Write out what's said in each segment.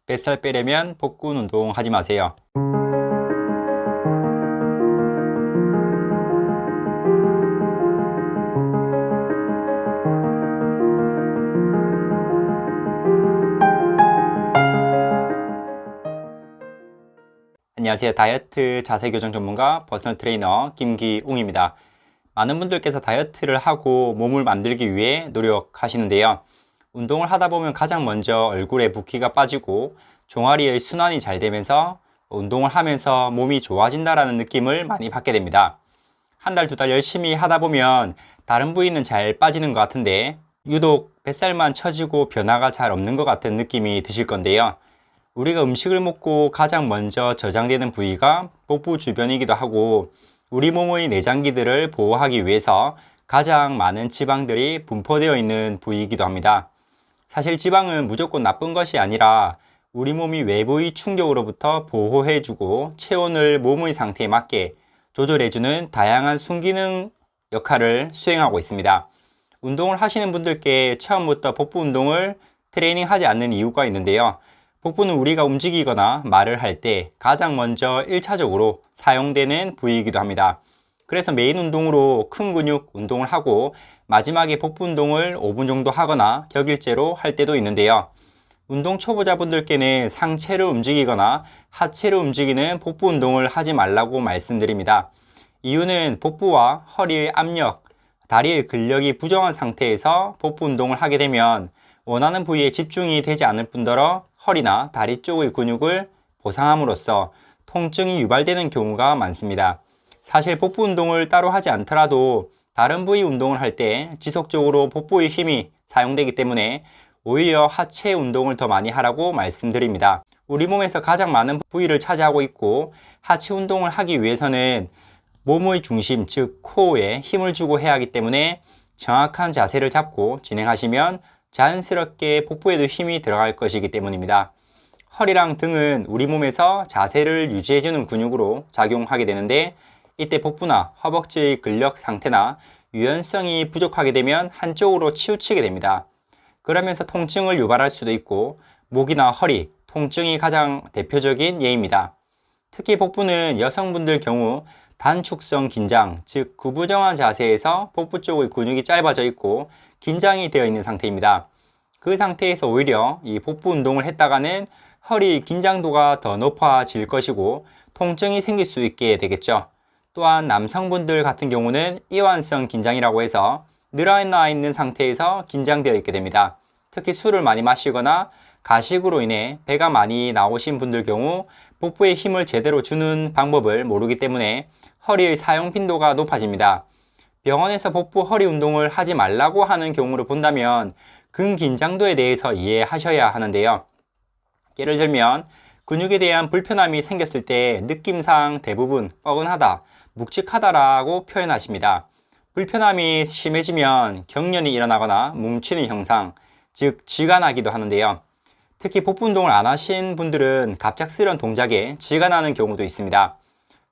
뱃살 빼려면 복근 운동 하지 마세요. 안녕하세요. 다이어트 자세 교정 전문가 퍼스널 트레이너 김기웅입니다. 많은 분들께서 다이어트를 하고 몸을 만들기 위해 노력하시는데요. 운동을 하다 보면 가장 먼저 얼굴에 붓기가 빠지고 종아리의 순환이 잘 되면서 운동을 하면서 몸이 좋아진다라는 느낌을 많이 받게 됩니다. 한 달, 두 달 열심히 하다 보면 다른 부위는 잘 빠지는 것 같은데 유독 뱃살만 처지고 변화가 잘 없는 것 같은 느낌이 드실 건데요. 우리가 음식을 먹고 가장 먼저 저장되는 부위가 복부 주변이기도 하고 우리 몸의 내장기들을 보호하기 위해서 가장 많은 지방들이 분포되어 있는 부위이기도 합니다. 사실 지방은 무조건 나쁜 것이 아니라 우리 몸이 외부의 충격으로부터 보호해주고 체온을 몸의 상태에 맞게 조절해주는 다양한 순기능 역할을 수행하고 있습니다. 운동을 하시는 분들께 처음부터 복부 운동을 트레이닝하지 않는 이유가 있는데요. 복부는 우리가 움직이거나 말을 할 때 가장 먼저 1차적으로 사용되는 부위이기도 합니다. 그래서 메인 운동으로 큰 근육 운동을 하고 마지막에 복부 운동을 5분 정도 하거나 격일제로 할 때도 있는데요. 운동 초보자분들께는 상체를 움직이거나 하체를 움직이는 복부 운동을 하지 말라고 말씀드립니다. 이유는 복부와 허리의 압력, 다리의 근력이 부정한 상태에서 복부 운동을 하게 되면 원하는 부위에 집중이 되지 않을 뿐더러 허리나 다리 쪽의 근육을 보상함으로써 통증이 유발되는 경우가 많습니다. 사실 복부 운동을 따로 하지 않더라도 다른 부위 운동을 할 때 지속적으로 복부의 힘이 사용되기 때문에 오히려 하체 운동을 더 많이 하라고 말씀드립니다. 우리 몸에서 가장 많은 부위를 차지하고 있고 하체 운동을 하기 위해서는 몸의 중심, 즉 코어에 힘을 주고 해야 하기 때문에 정확한 자세를 잡고 진행하시면 자연스럽게 복부에도 힘이 들어갈 것이기 때문입니다. 허리랑 등은 우리 몸에서 자세를 유지해주는 근육으로 작용하게 되는데 이때 복부나 허벅지의 근력 상태나 유연성이 부족하게 되면 한쪽으로 치우치게 됩니다. 그러면서 통증을 유발할 수도 있고 목이나 허리, 통증이 가장 대표적인 예입니다. 특히 복부는 여성분들 경우 단축성 긴장, 즉 구부정한 자세에서 복부 쪽의 근육이 짧아져 있고 긴장이 되어 있는 상태입니다. 그 상태에서 오히려 이 복부 운동을 했다가는 허리 긴장도가 더 높아질 것이고 통증이 생길 수 있게 되겠죠. 또한 남성분들 같은 경우는 이완성 긴장이라고 해서 늘어나 있는 상태에서 긴장되어 있게 됩니다. 특히 술을 많이 마시거나 가식으로 인해 배가 많이 나오신 분들 경우 복부에 힘을 제대로 주는 방법을 모르기 때문에 허리의 사용 빈도가 높아집니다. 병원에서 복부 허리 운동을 하지 말라고 하는 경우를 본다면 근긴장도에 대해서 이해하셔야 하는데요. 예를 들면 근육에 대한 불편함이 생겼을 때 느낌상 대부분 뻐근하다, 묵직하다라고 표현하십니다. 불편함이 심해지면 경련이 일어나거나 뭉치는 형상, 즉 쥐가 나기도 하는데요. 특히 복부 운동을 안 하신 분들은 갑작스러운 동작에 쥐가 나는 경우도 있습니다.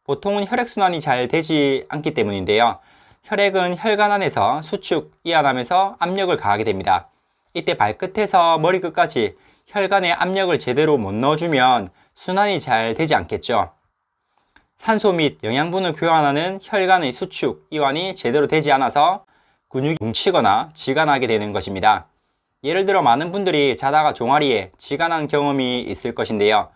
보통은 혈액순환이 잘 되지 않기 때문인데요. 혈액은 혈관 안에서 수축, 이완하면서 압력을 가하게 됩니다. 이때 발끝에서 머리끝까지 혈관에 압력을 제대로 못 넣어주면 순환이 잘 되지 않겠죠. 산소 및 영양분을 교환하는 혈관의 수축, 이완이 제대로 되지 않아서 근육이 뭉치거나 쥐가 나게 되는 것입니다. 예를 들어 많은 분들이 자다가 종아리에 쥐가 난 경험이 있을 것인데요.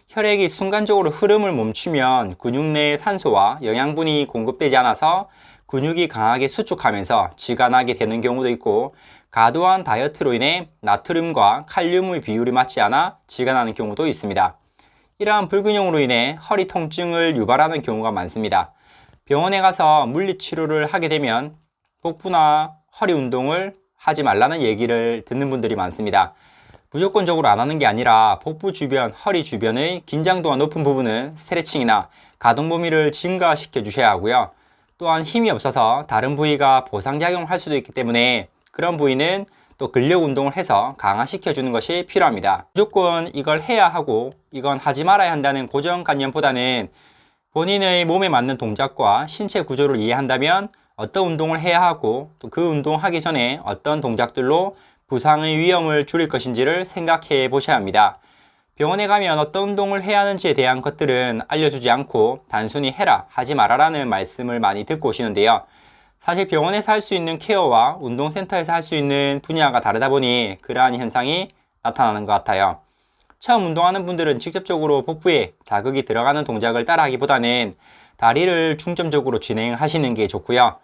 혈액이 순간적으로 흐름을 멈추면 근육 내에 산소와 영양분이 공급되지 않아서 근육이 강하게 수축하면서 쥐가 나게 되는 경우도 있고 과도한 다이어트로 인해 나트륨과 칼륨의 비율이 맞지 않아 쥐가 나는 경우도 있습니다. 이러한 불균형으로 인해 허리 통증을 유발하는 경우가 많습니다. 병원에 가서 물리치료를 하게 되면 복부나 허리 운동을 하지 말라는 얘기를 듣는 분들이 많습니다. 무조건적으로 안 하는 게 아니라 복부 주변, 허리 주변의 긴장도가 높은 부분은 스트레칭이나 가동 범위를 증가시켜 주셔야 하고요. 또한 힘이 없어서 다른 부위가 보상작용을 할 수도 있기 때문에 그런 부위는 또 근력 운동을 해서 강화시켜 주는 것이 필요합니다. 무조건 이걸 해야 하고 이건 하지 말아야 한다는 고정관념보다는 본인의 몸에 맞는 동작과 신체 구조를 이해한다면 어떤 운동을 해야 하고 또 그 운동하기 전에 어떤 동작들로 부상의 위험을 줄일 것인지를 생각해 보셔야 합니다. 병원에 가면 어떤 운동을 해야 하는지에 대한 것들은 알려주지 않고 단순히 해라, 하지 말아라는 말씀을 많이 듣고 오시는데요. 사실 병원에서 할 수 있는 케어와 운동센터에서 할 수 있는 분야가 다르다 보니 그러한 현상이 나타나는 것 같아요. 처음 운동하는 분들은 직접적으로 복부에 자극이 들어가는 동작을 따라하기보다는 다리를 중점적으로 진행하시는 게 좋고요.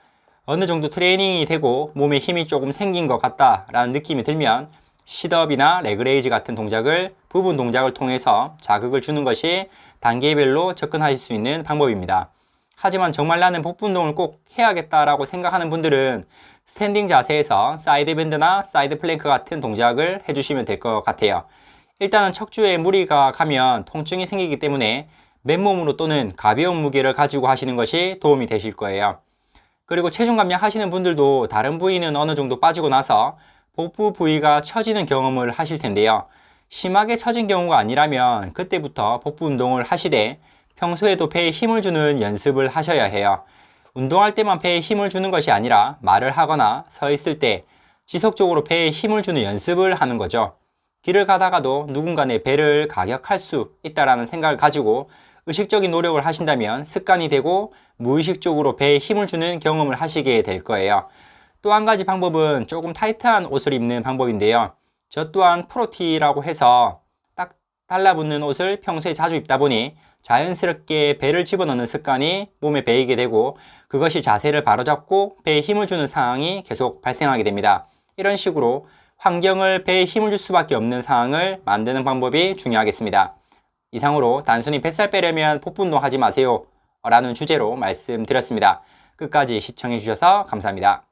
어느 정도 트레이닝이 되고 몸에 힘이 조금 생긴 것 같다라는 느낌이 들면 싯업이나 레그레이즈 같은 동작을 부분 동작을 통해서 자극을 주는 것이 단계별로 접근하실 수 있는 방법입니다. 하지만 정말 나는 복부 운동을 꼭 해야겠다라고 생각하는 분들은 스탠딩 자세에서 사이드 밴드나 사이드 플랭크 같은 동작을 해주시면 될 것 같아요. 일단은 척추에 무리가 가면 통증이 생기기 때문에 맨몸으로 또는 가벼운 무게를 가지고 하시는 것이 도움이 되실 거예요. 그리고 체중 감량 하시는 분들도 다른 부위는 어느 정도 빠지고 나서 복부 부위가 처지는 경험을 하실 텐데요. 심하게 처진 경우가 아니라면 그때부터 복부 운동을 하시되 평소에도 배에 힘을 주는 연습을 하셔야 해요. 운동할 때만 배에 힘을 주는 것이 아니라 말을 하거나 서 있을 때 지속적으로 배에 힘을 주는 연습을 하는 거죠. 길을 가다가도 누군가 내 배를 가격할 수 있다는 생각을 가지고 의식적인 노력을 하신다면 습관이 되고 무의식적으로 배에 힘을 주는 경험을 하시게 될 거예요. 또 한 가지 방법은 조금 타이트한 옷을 입는 방법인데요. 저 또한 프로티라고 해서 딱 달라붙는 옷을 평소에 자주 입다 보니 자연스럽게 배를 집어넣는 습관이 몸에 배이게 되고 그것이 자세를 바로잡고 배에 힘을 주는 상황이 계속 발생하게 됩니다. 이런 식으로 환경을 배에 힘을 줄 수밖에 없는 상황을 만드는 방법이 중요하겠습니다. 이상으로 단순히 뱃살 빼려면 복부 운동 하지 마세요 라는 주제로 말씀드렸습니다. 끝까지 시청해 주셔서 감사합니다.